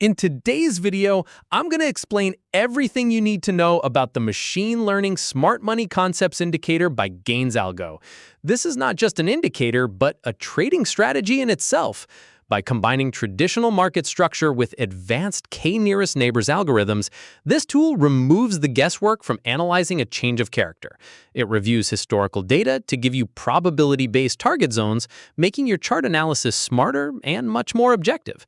In today's video, I'm going to explain everything you need to know about the Machine Learning Smart Money Concepts Indicator by GainzAlgo. This is not just an indicator, but a trading strategy in itself. By combining traditional market structure with advanced k-nearest neighbors algorithms, this tool removes the guesswork from analyzing a change of character. It reviews historical data to give you probability-based target zones, making your chart analysis smarter and much more objective.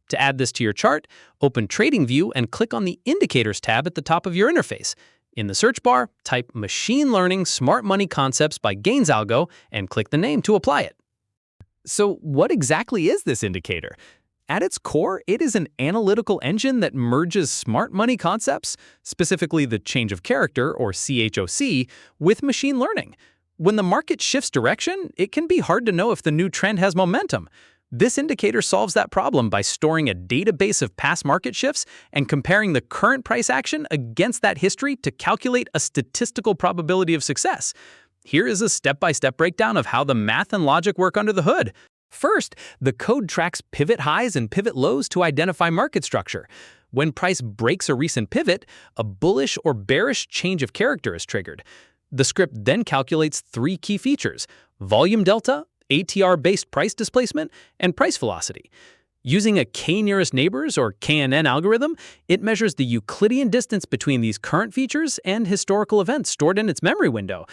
To add this to your chart, open TradingView and click on the Indicators tab at the top of your interface. In the search bar, type Machine Learning Smart Money Concepts by GainzAlgo and click the name to apply it. So what exactly is this indicator? At its core, it is an analytical engine that merges smart money concepts, specifically the change of character, or CHoC, with machine learning. When the market shifts direction, it can be hard to know if the new trend has momentum. This indicator solves that problem by storing a database of past market shifts and comparing the current price action against that history to calculate a statistical probability of success. Here is a step-by-step breakdown of how the math and logic work under the hood. First, the code tracks pivot highs and pivot lows to identify market structure. When price breaks a recent pivot, a bullish or bearish change of character is triggered. The script then calculates three key features: volume delta, ATR-based price displacement, and price velocity. Using a k-nearest neighbors, or KNN algorithm, it measures the Euclidean distance between these current features and historical events stored in its memory window.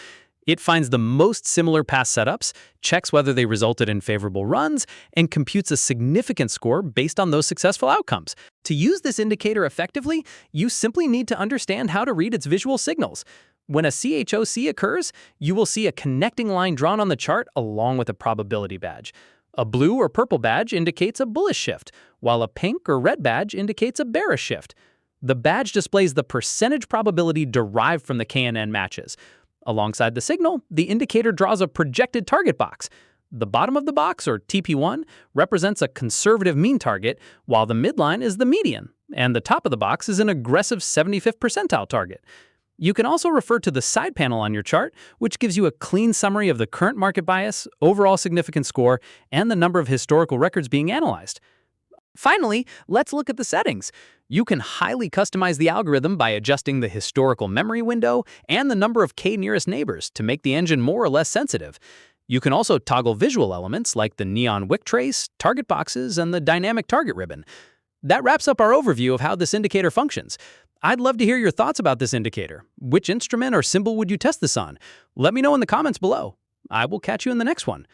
It finds the most similar past setups, checks whether they resulted in favorable runs, and computes a significant score based on those successful outcomes. To use this indicator effectively, you simply need to understand how to read its visual signals. When a CHoC occurs, you will see a connecting line drawn on the chart along with a probability badge. A blue or purple badge indicates a bullish shift, while a pink or red badge indicates a bearish shift. The badge displays the percentage probability derived from the KNN matches. Alongside the signal, the indicator draws a projected target box. The bottom of the box, or TP1, represents a conservative mean target, while the midline is the median, and the top of the box is an aggressive 75th percentile target. You can also refer to the side panel on your chart, which gives you a clean summary of the current market bias, overall significance score, and the number of historical records being analyzed. Finally, let's look at the settings. You can highly customize the algorithm by adjusting the historical memory window and the number of k-nearest neighbors to make the engine more or less sensitive. You can also toggle visual elements like the neon wick trace, target boxes, and the dynamic target ribbon. That wraps up our overview of how this indicator functions. I'd love to hear your thoughts about this indicator. Which instrument or symbol would you test this on? Let me know in the comments below. I will catch you in the next one.